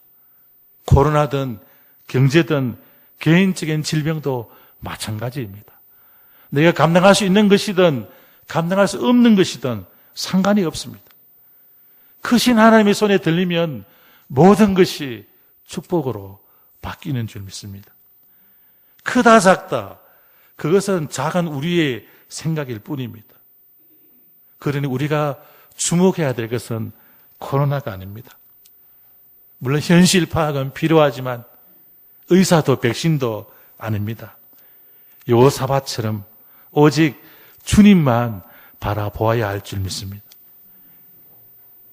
코로나든 경제든 개인적인 질병도 마찬가지입니다. 내가 감당할 수 있는 것이든 감당할 수 없는 것이든 상관이 없습니다. 크신 하나님의 손에 들리면 모든 것이 축복으로 바뀌는 줄 믿습니다. 크다 작다 그것은 작은 우리의 생각일 뿐입니다. 그러니 우리가 주목해야 될 것은 코로나가 아닙니다. 물론 현실 파악은 필요하지만 의사도 백신도 아닙니다. 여호사밧처럼 오직 주님만 바라보아야 할 줄 믿습니다.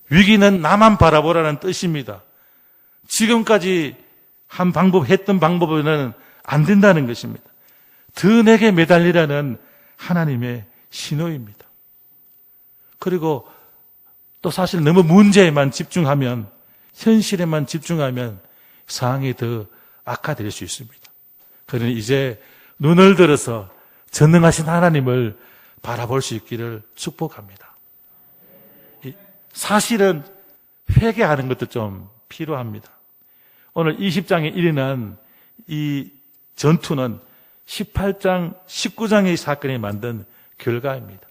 위기는 나만 바라보라는 뜻입니다. 지금까지 했던 방법으로는 안 된다는 것입니다. 더 내게 매달리라는 하나님의 신호입니다. 그리고 또 사실 너무 문제에만 집중하면, 현실에만 집중하면 상황이 더 악화될 수 있습니다. 그러니 이제 눈을 들어서 전능하신 하나님을 바라볼 수 있기를 축복합니다. 사실은 회개하는 것도 좀 필요합니다. 오늘 20장에 일어난 이 전투는 18장, 19장의 사건이 만든 결과입니다.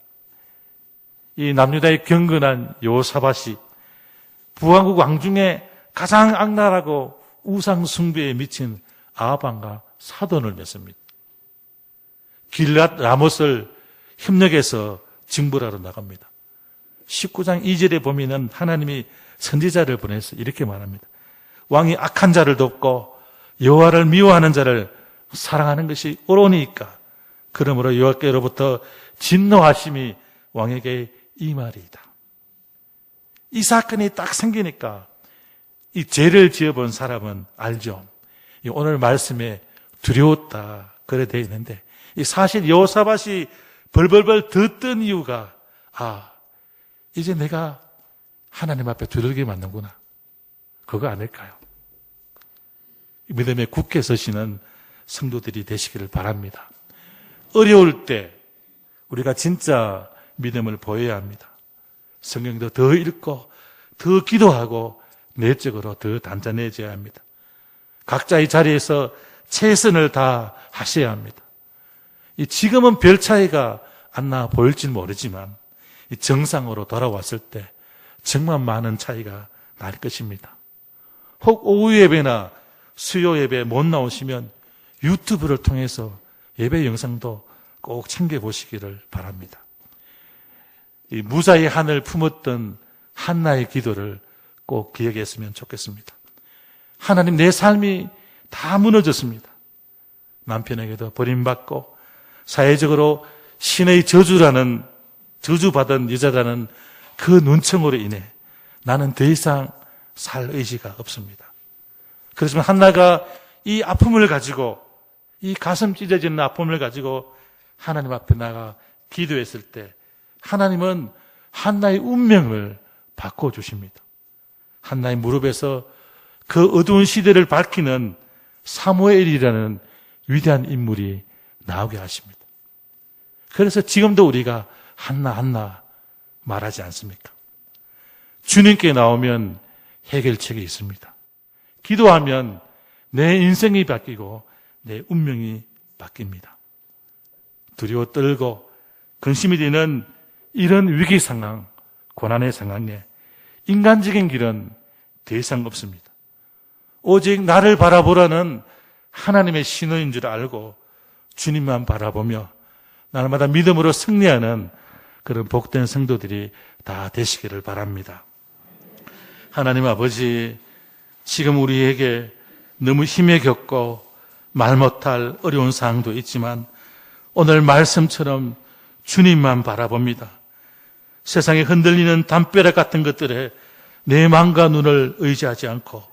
이 남유다의 경건한 여호사밧이 부왕국 왕 중에 가장 악랄하고 우상 숭배에 미친 아합 왕과 사돈을 맺습니다. 길랏 라못을 협력해서 징벌하러 나갑니다. 19장 2절에 보면은 하나님이 선지자를 보내서 이렇게 말합니다. 왕이 악한 자를 돕고 여호와를 미워하는 자를 사랑하는 것이 옳으니까 그러므로 여호와께로부터 진노하심이 왕에게 임하리이다. 이 사건이 딱 생기니까 이 죄를 지어본 사람은 알죠. 오늘 말씀에 두려웠다 그래 되어 있는데 이 사실 여호사밧이 벌벌벌 듣던 이유가 이제 내가 하나님 앞에 두들게 맞는구나. 그거 아닐까요? 믿음에 굳게 서시는 성도들이 되시기를 바랍니다. 어려울 때 우리가 진짜 믿음을 보여야 합니다. 성경도 더 읽고 더 기도하고 내적으로 더 단단해져야 합니다. 각자의 자리에서 최선을 다 하셔야 합니다. 지금은 별 차이가 안 나 보일지 모르지만 정상으로 돌아왔을 때 정말 많은 차이가 날 것입니다. 혹 오후 예배나 수요 예배 못 나오시면 유튜브를 통해서 예배 영상도 꼭 챙겨보시기를 바랍니다. 이 무사히 하늘 품었던 한나의 기도를 꼭 기억했으면 좋겠습니다. 하나님, 내 삶이 다 무너졌습니다. 남편에게도 버림받고 사회적으로 신의 저주받은 여자라는 그 눈청으로 인해 나는 더 이상 살 의지가 없습니다. 그렇지만 한나가 이 아픔을 가지고, 이 가슴 찢어지는 아픔을 가지고 하나님 앞에 나가 기도했을 때 하나님은 한나의 운명을 바꿔주십니다. 한나의 무릎에서 그 어두운 시대를 밝히는 사무엘이라는 위대한 인물이 나오게 하십니다. 그래서 지금도 우리가 한나 말하지 않습니까? 주님께 나오면 해결책이 있습니다. 기도하면 내 인생이 바뀌고 내 운명이 바뀝니다. 두려워 떨고 근심이 되는 이런 위기 상황, 고난의 상황에 인간적인 길은 더 이상 없습니다. 오직 나를 바라보라는 하나님의 신호인 줄 알고 주님만 바라보며 날마다 믿음으로 승리하는 그런 복된 성도들이 다 되시기를 바랍니다. 하나님 아버지, 지금 우리에게 너무 힘에 겪고 말 못할 어려운 상황도 있지만 오늘 말씀처럼 주님만 바라봅니다. 세상에 흔들리는 담벼락 같은 것들에 내 마음과 눈을 의지하지 않고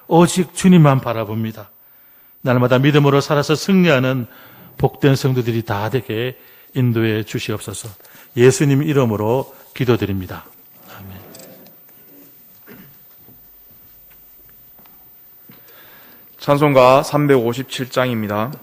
오직 주님만 바라봅니다. 날마다 믿음으로 살아서 승리하는 복된 성도들이 다 되게 인도해 주시옵소서. 예수님 이름으로 기도드립니다. 아멘. 찬송가 357장입니다.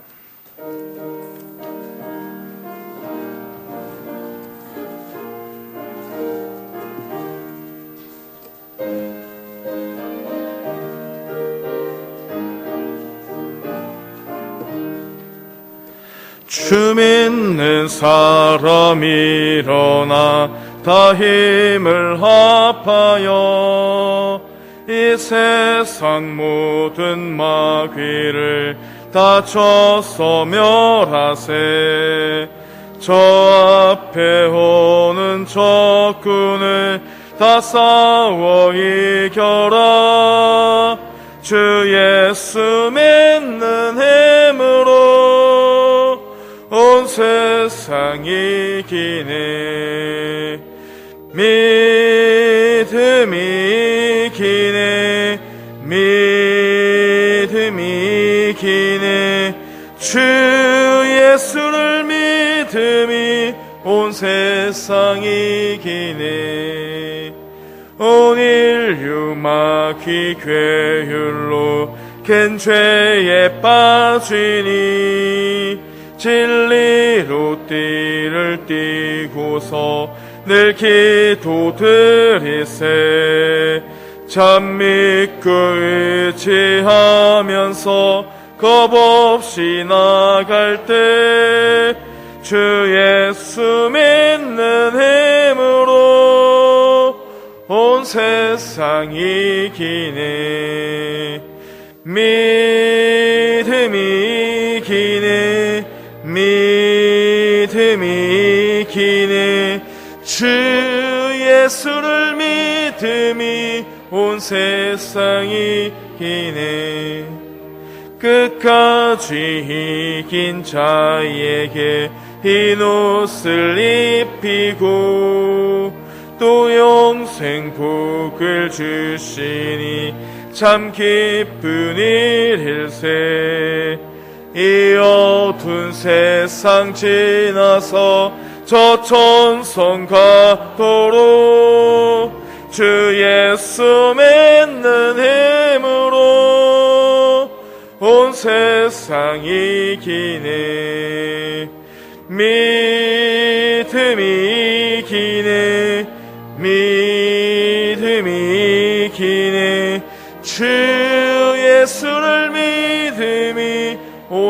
주 믿는 사람 일어나 다 힘을 합하여 이 세상 모든 마귀를 다 쳐서 멸하세. 저 앞에 오는 적군을 다 싸워 이겨라. 주 예수 믿는 힘으로 온 세상 이기네. 믿음이 기네. 믿음이 기네. 주 예수를 믿음이 온 세상 이기네. 온 인류 마귀 괴율로 큰 죄에 빠지니 진리로 띠를 띠고서 늘 기도드리세. 참 믿고 의지하면서 겁없이 나갈 때 주 예수 믿는 힘으로 온 세상 이기네. 믿음이 기네. 믿음이 기네. 주 예수를 믿음이 온 세상이 기네. 끝까지 이긴 자에게 흰 옷을 입히고 또 영생 복을 주시니 참 기쁜 일일세. 이 어두운 세상 지나서 저 천성 가도록 주 예수 믿는 힘으로 온 세상 이기네. 믿음이 이기네.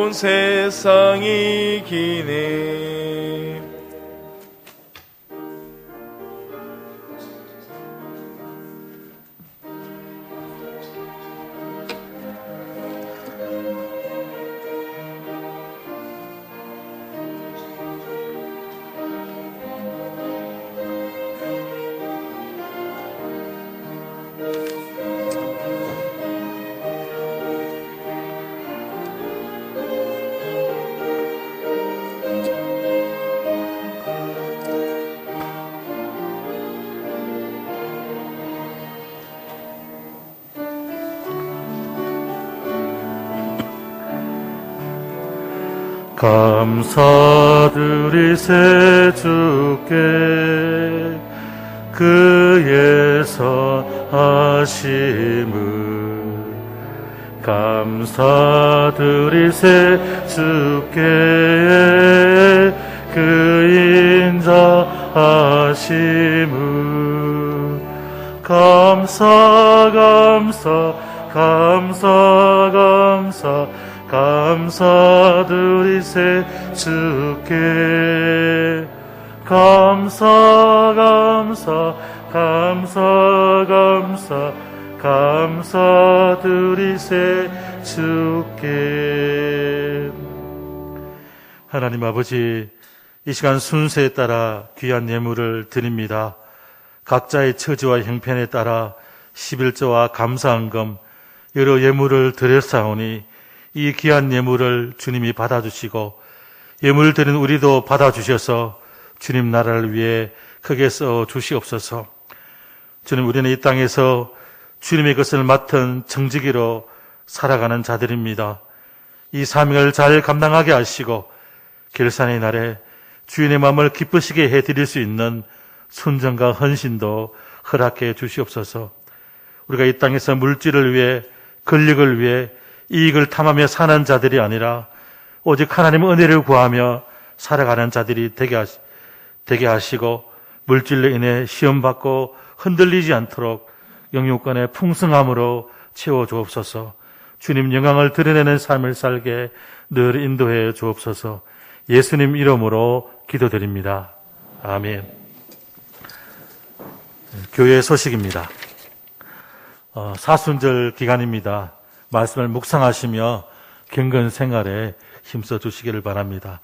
온 세상이 기네. 감사드리세 주께 그의 선하심을 감사드리세 주께 그 인자하심을 감사드리세 주께 감사드리세 주께. 하나님 아버지, 이 시간 순서에 따라 귀한 예물을 드립니다. 각자의 처지와 형편에 따라 11조와 감사한금 여러 예물을 드렸사오니 이 귀한 예물을 주님이 받아주시고 예물 드린 우리도 받아주셔서 주님 나라를 위해 크게 써주시옵소서. 주님, 우리는 이 땅에서 주님의 것을 맡은 청지기로 살아가는 자들입니다. 이 사명을 잘 감당하게 하시고 결산의 날에 주인의 마음을 기쁘시게 해드릴 수 있는 순정과 헌신도 허락해 주시옵소서. 우리가 이 땅에서 물질을 위해, 권력을 위해 이익을 탐하며 사는 자들이 아니라 오직 하나님의 은혜를 구하며 살아가는 자들이 되게 하시고 물질로 인해 시험받고 흔들리지 않도록 영육간의 풍성함으로 채워주옵소서. 주님 영광을 드러내는 삶을 살게 늘 인도해 주옵소서. 예수님 이름으로 기도드립니다. 아멘. 교회 소식입니다. 사순절 기간입니다. 말씀을 묵상하시며 경건 생활에 힘써 주시기를 바랍니다.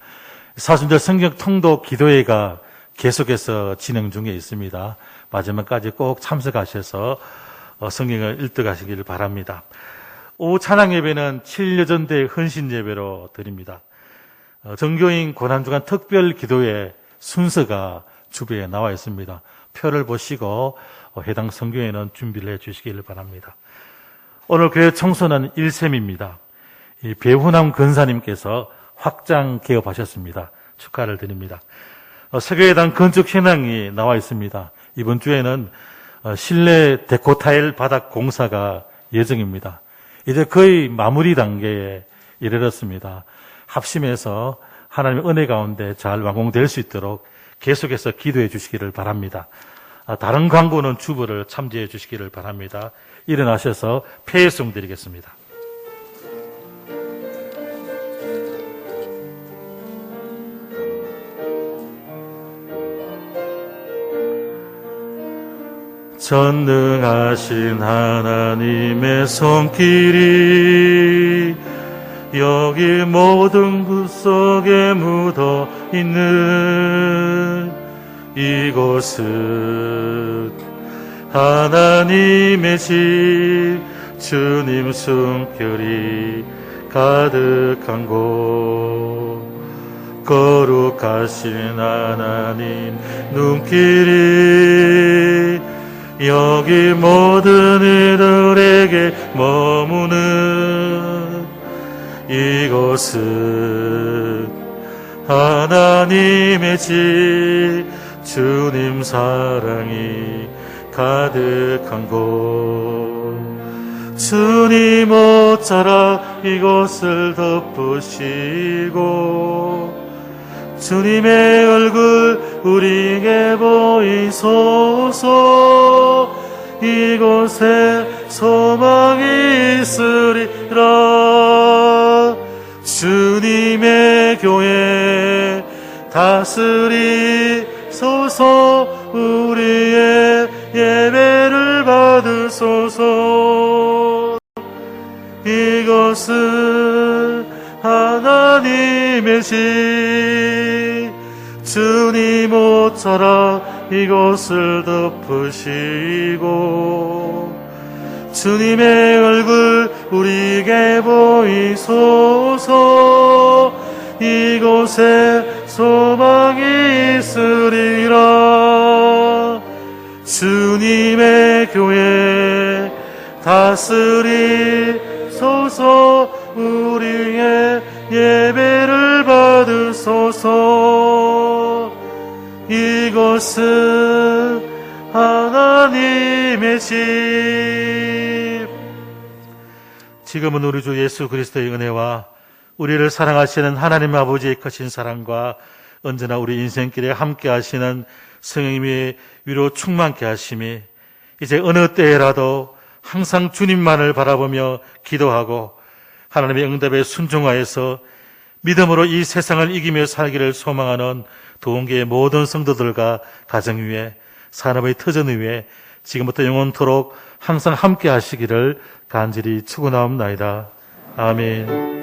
사순절 성경 통독 기도회가 계속해서 진행 중에 있습니다. 마지막까지 꼭 참석하셔서 성경을 읽어가시기를 바랍니다. 오후 찬양 예배는 7여전대 헌신 예배로 드립니다. 정교인 고난주간 특별 기도회 순서가 주변에 나와 있습니다. 표를 보시고 해당 성경에는 준비를 해 주시기를 바랍니다. 오늘 교회 청소는 1셈입니다. 배훈남 권사님께서 확장 개업하셨습니다. 축하를 드립니다. 세계회당 건축 현황이 나와 있습니다. 이번 주에는 실내 데코타일 바닥 공사가 예정입니다. 이제 거의 마무리 단계에 이르렀습니다. 합심해서 하나님의 은혜 가운데 잘 완공될 수 있도록 계속해서 기도해 주시기를 바랍니다. 다른 광고는 주보를 참조해 주시기를 바랍니다. 일어나셔서 폐회송 드리겠습니다. 전능하신 하나님의 손길이 여기 모든 굿 속에 묻어 있는 이곳은 하나님의 집, 주님 숨결이 가득한 곳, 거룩하신 하나님 눈길이 여기 모든 이들에게 머무는 이곳은 하나님의 집, 주님 사랑이 가득한 곳, 주님 옷자락 이곳을 덮으시고 주님의 얼굴 우리에게 보이소서. 이곳에 소망이 있으리라. 주님 주님의 교회 다스리소서. 우리의 예배를 받으소서. 이것은 하나님의 시, 주님 옷자락 이것을 덮으시고 주님의 얼굴 우리에게 보이소서. 이곳에 소망이 있으리라. 주님의 교회 다스리소서. 우리의 예배를 받으소서. 이것은 하나님의 집. 지금은 우리 주 예수 그리스도의 은혜와 우리를 사랑하시는 하나님 아버지의 크신 사랑과 언제나 우리 인생길에 함께 하시는 성령님의 위로 충만케 하심이 이제 어느 때에라도 항상 주님만을 바라보며 기도하고 하나님의 응답에 순종하여서 믿음으로 이 세상을 이기며 살기를 소망하는 도원교의 모든 성도들과 가정 위에 산업의 터전 위에 지금부터 영원토록 항상 함께 하시기를 간절히 축원하옵나이다. 아멘.